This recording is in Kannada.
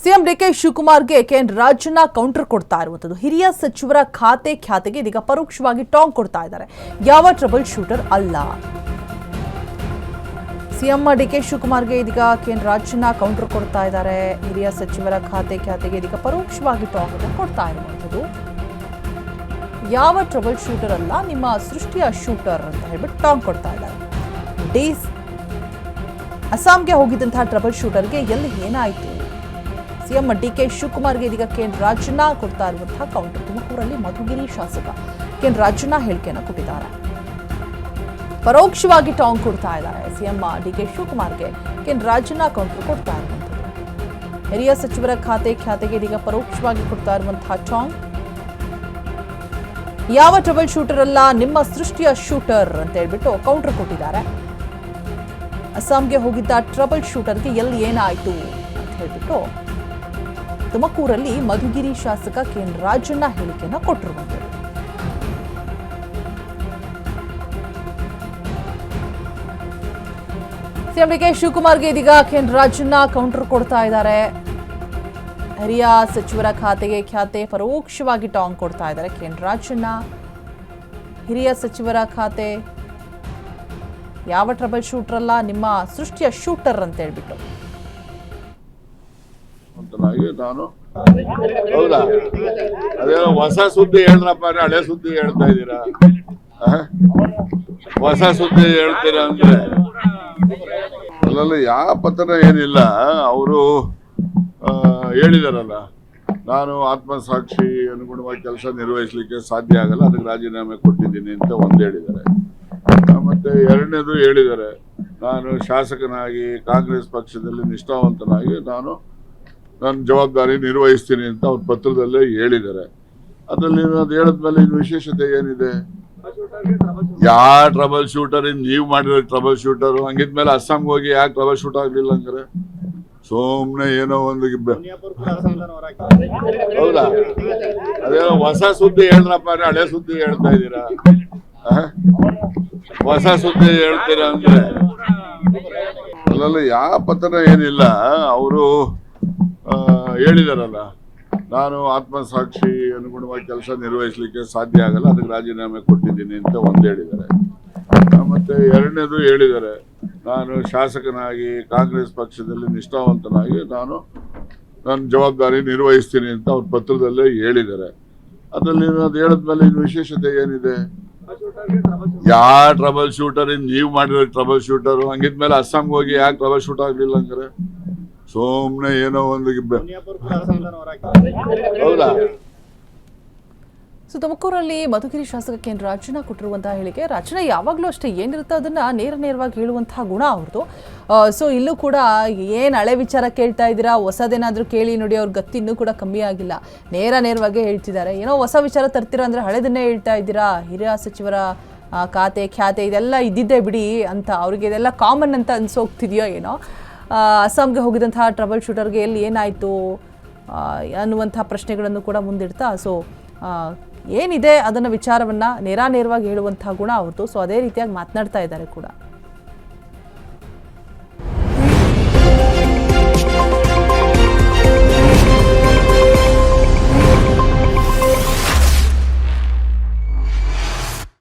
ಸಿಎಂ ಡಿಕೆ ಶಿವಕುಮಾರ್ಗೆ ಕೆಎನ್ ರಾಜಣ್ಣ ಕೌಂಟರ್ ಕೊಡ್ತಾ ಇರುವಂತದ್ದು. ಹಿರಿಯ ಸಚಿವರ ಖ್ಯಾತೆಗೆ ಇದೀಗ ಪರೋಕ್ಷವಾಗಿ ಟಾಂಗ್ ಕೊಡ್ತಾ ಇದ್ದಾರೆ. ಯಾವ ಟ್ರಬಲ್ ಶೂಟರ್ ಅಲ್ಲ. ಸಿಎಂ ಡಿಕೆ ಶಿವಕುಮಾರ್ಗೆ ಇದೀಗ ಕೆಎನ್ ರಾಜಣ್ಣ ಕೌಂಟರ್ ಕೊಡ್ತಾ ಇದ್ದಾರೆ. ಹಿರಿಯ ಸಚಿವರ ಖ್ಯಾತೆಗೆ ಇದೀಗ ಪರೋಕ್ಷವಾಗಿ ಟಾಂಗ್ ಅನ್ನು ಕೊಡ್ತಾ ಇರುವಂತದ್ದು. ಯಾವ ಟ್ರಬಲ್ ಶೂಟರ್ ಅಲ್ಲ, ನಿಮ್ಮ ಸೃಷ್ಟಿಯ ಶೂಟರ್ ಅಂತ ಹೇಳ್ಬಿಟ್ಟು ಟಾಂಗ್ ಕೊಡ್ತಾ ಇದ್ದಾರೆ. ಅಸ್ಸಾಂಗೆ ಹೋಗಿದ್ದಂತಹ ಟ್ರಬಲ್ ಶೂಟರ್ಗೆ ಎಲ್ಲಿ ಏನಾಯಿತು? ಸಿಎಂ ಡಿಕೆ ಶಿವಕುಮಾರ್ಗೆ ಇದೀಗ ಕೆಎನ್ ರಾಜಣ್ಣ ಕೊಡ್ತಾ ಇರುವಂತಹ ಕೌಂಟರ್. ತುಮಕೂರಲ್ಲಿ ಮಧುಗಿರಿ ಶಾಸಕ ಕೆಎನ್ ರಾಜಣ್ಣ ಹೇಳಿಕೆಯನ್ನು ಕೊಟ್ಟಿದ್ದಾರೆ. ಪರೋಕ್ಷವಾಗಿ ಟಾಂಗ್ ಕೊಡ್ತಾ ಇದ್ದಾರೆ. ಸಿಎಂ ಡಿಕೆ ಶಿವಕುಮಾರ್ಗೆ ಕೆಎನ್ ರಾಜಣ್ಣ ಕೌಂಟರ್ ಕೊಡ್ತಾ ಇರುವಂಥದ್ದು. ಹಿರಿಯ ಸಚಿವರ ಖ್ಯಾತೆಗೆ ಇದೀಗ ಪರೋಕ್ಷವಾಗಿ ಕೊಡ್ತಾ ಇರುವಂತಹ ಟಾಂಗ್. ಯಾವ ಟ್ರಬಲ್ ಶೂಟರ್ ಅಲ್ಲ, ನಿಮ್ಮ ಸೃಷ್ಟಿಯ ಶೂಟರ್ ಅಂತ ಹೇಳ್ಬಿಟ್ಟು ಕೌಂಟರ್ ಕೊಟ್ಟಿದ್ದಾರೆ. ಅಸ್ಸಾಂಗೆ ಹೋಗಿದ್ದ ಟ್ರಬಲ್ ಶೂಟರ್ಗೆ ಎಲ್ಲಿ ಏನಾಯಿತು ಅಂತ ಹೇಳ್ಬಿಟ್ಟು ತುಮಕೂರಲ್ಲಿ ಮಧುಗಿರಿ ಶಾಸಕ ಕೆಎನ್ ರಾಜಣ್ಣ ಹೇಳಿಕೆಯನ್ನು ಕೊಟ್ಟಿರುವಂಥದ್ದು. ಸಿಎಂ ಡಿಕೆ ಶಿವಕುಮಾರ್ಗೆ ಇದೀಗ ಕೆಎನ್ ರಾಜಣ್ಣ ಕೌಂಟರ್ ಕೊಡ್ತಾ ಇದ್ದಾರೆ. ಹಿರಿಯ ಸಚಿವರ ಖ್ಯಾತೆ ಪರೋಕ್ಷವಾಗಿ ಟಾಂಗ್ ಕೊಡ್ತಾ ಇದ್ದಾರೆ ಕೆಎನ್ ರಾಜಣ್ಣ. ಹಿರಿಯ ಸಚಿವರ ಖಾತೆ ಯಾವ ಟ್ರಬಲ್ ಶೂಟರ್ ಅಲ್ಲ, ನಿಮ್ಮ ಸೃಷ್ಟಿಯ ಶೂಟರ್ ಅಂತ ಹೇಳ್ಬಿಟ್ಟು ನಾನು ಹೌದಾ, ಅದೇನೋ ಹೊಸ ಸುದ್ದಿ ಹೇಳಿದ್ರಪ್ಪ, ಹಳೆ ಸುದ್ದಿ ಹೇಳ್ತಾ ಇದ್ದೀರಾ? ಹೊಸ ಸುದ್ದಿ ಹೇಳ್ತೀರಾ ಅಂದ್ರೆ ಅಲ್ಲೆಲ್ಲ ಯಾವ ಪತನ ಏನಿಲ್ಲ. ಅವರು ಹೇಳಿದಾರಲ್ಲ, ನಾನು ಆತ್ಮಸಾಕ್ಷಿ ಅನುಗುಣವಾಗಿ ಕೆಲಸ ನಿರ್ವಹಿಸಲಿಕ್ಕೆ ಸಾಧ್ಯ ಆಗಲ್ಲ, ಅದಕ್ಕೆ ರಾಜೀನಾಮೆ ಕೊಟ್ಟಿದ್ದೀನಿ ಅಂತ ಒಂದು ಹೇಳಿದ್ದಾರೆ. ಮತ್ತೆ ಎರಡನೇದು ಹೇಳಿದ್ದಾರೆ, ನಾನು ಶಾಸಕನಾಗಿ ಕಾಂಗ್ರೆಸ್ ಪಕ್ಷದಲ್ಲಿ ನಿಷ್ಠಾವಂತನಾಗಿ ನಾನು ನನ್ನ ಜವಾಬ್ದಾರಿ ನಿರ್ವಹಿಸ್ತೀನಿ ಅಂತ ಅವ್ರ ಪತ್ರದಲ್ಲೇ ಹೇಳಿದ್ದಾರೆ. ಅದರಲ್ಲಿ ಅದು ಹೇಳಿದ್ಮೇಲೆ ಇನ್ನು ವಿಶೇಷತೆ ಏನಿದೆ? ಯಾವ ಟ್ರಬಲ್ ಶೂಟರ್ ನೀವು ಮಾಡಿರೋ ಟ್ರಬಲ್ ಶೂಟರ್ ಹಂಗಿದ್ಮೇಲೆ ಅಸ್ಸಾಂಗೆ ಹೋಗಿ ಯಾಕೆ ಟ್ರಬಲ್ ಶೂಟ್ ಆಗ್ಲಿಲ್ಲ ಹಂಗಾರೆ? ಸುಮ್ನೆ ಏನೋ ಒಂದು ಹೌದಾ, ಅದೇನೋ ಹೊಸ ಸುದ್ದಿ ಹೇಳಿದ್ರಪ್ಪ, ಹಳೆ ಸುದ್ದಿ ಹೇಳ್ತಾ ಇದ್ದೀರಾ? ಹೊಸ ಸುದ್ದಿ ಹೇಳ್ತೀರಾ ಅಂದ್ರೆ ಅಲ್ಲೆಲ್ಲ ಯಾವ ಪತನ ಏನಿಲ್ಲ. ಅವರು ಹೇಳಿದಾರಲ್ಲ, ನಾನು ಆತ್ಮಸಾಕ್ಷಿ ಅನುಗುಣವಾಗಿ ಕೆಲಸ ನಿರ್ವಹಿಸಲಿಕ್ಕೆ ಸಾಧ್ಯ ಆಗಲ್ಲ, ಅದಕ್ಕೆ ರಾಜೀನಾಮೆ ಕೊಟ್ಟಿದ್ದೀನಿ ಅಂತ ಒಂದು ಹೇಳಿದ್ದಾರೆ. ಮತ್ತೆ ಎರಡನೇದು ಹೇಳಿದ್ದಾರೆ, ನಾನು ಶಾಸಕನಾಗಿ ಕಾಂಗ್ರೆಸ್ ಪಕ್ಷದಲ್ಲಿ ನಿಷ್ಠಾವಂತನಾಗಿ ನಾನು ನನ್ನ ಜವಾಬ್ದಾರಿ ನಿರ್ವಹಿಸ್ತೀನಿ ಅಂತ ಅವ್ರ ಪತ್ರದಲ್ಲೇ ಹೇಳಿದ್ದಾರೆ. ಅದರಲ್ಲಿ ಅದು ಹೇಳಿದ್ಮೇಲೆ ಇನ್ನು ವಿಶೇಷತೆ ಏನಿದೆ? ಯಾವ ಟ್ರಬಲ್ ಶೂಟರ್ ನೀವು ಮಾಡಿರೋ ಟ್ರಬಲ್ ಶೂಟರ್ ಹಂಗಿದ್ಮೇಲೆ ಅಸ್ಸಾಂಗೆ ಹೋಗಿ ಯಾಕೆ ಟ್ರಬಲ್ ಶೂಟ್ ಆಗ್ಲಿಲ್ಲ ಹಂಗಾರೆ? ಸುಮ್ನೆ ಏನೋ ಒಂದು ಹೌದಾ. ಸೊ ತುಮಕೂರಲ್ಲಿ ಮಧುಗಿರಿ ಶಾಸಕ ಕೆಎನ್ ರಾಜಣ್ಣ ಕೊಟ್ಟಿರುವಂತಹ ಹೇಳಿಕೆ. ರಾಜಣ್ಣ ಯಾವಾಗಲೂ ಅಷ್ಟೇ ಏನಿರುತ್ತೋ ಅದನ್ನ ನೇರವಾಗಿ ಹೇಳುವಂತಹ ಗುಣ ಅವ್ರದ್ದು. ಸೊ ಇಲ್ಲೂ ಕೂಡ ಏನು ಹಳೆ ವಿಚಾರ ಕೇಳ್ತಾ ಇದ್ದೀರಾ, ಹೊಸದೇನಾದ್ರೂ ಕೇಳಿ ನೋಡಿ, ಅವ್ರ ಗತಿ ಇನ್ನೂ ಕೂಡ ಕಮ್ಮಿ ಆಗಿಲ್ಲ. ನೇರವಾಗಿ ಹೇಳ್ತಿದ್ದಾರೆ. ಏನೋ ಹೊಸ ವಿಚಾರ ತರ್ತೀರಾ ಅಂದ್ರೆ ಹಳೆದನ್ನೇ ಹೇಳ್ತಾ ಇದ್ದೀರಾ. ಹಿರಿಯ ಸಚಿವರ ಖ್ಯಾತೆ ಇದೆಲ್ಲ ಇದ್ದಿದ್ದೇ ಬಿಡಿ ಅಂತ ಅವ್ರಿಗೆ ಇದೆಲ್ಲ ಕಾಮನ್ ಅಂತ ಅನ್ಸೋಗ್ತಿದೆಯೋ ಏನೋ. ಅಸ್ಸಾಂಗೆ ಹೋಗಿದಂತಹ ಟ್ರಬಲ್ ಶೂಟರ್ಗೆ ಎಲ್ಲಿ ಏನಾಯಿತು ಅನ್ನುವಂಥ ಪ್ರಶ್ನೆಗಳನ್ನು ಕೂಡ ಮುಂದಿಡ್ತಾ ಸೊ ಏನಿದೆ ಅದನ್ನು ವಿಚಾರವನ್ನು ನೇರವಾಗಿ ಹೇಳುವಂಥ ಗುಣ ಅವ್ರದ್ದು. ಸೊ ಅದೇ ರೀತಿಯಾಗಿ ಮಾತನಾಡ್ತಾ ಇದ್ದಾರೆ ಕೂಡ.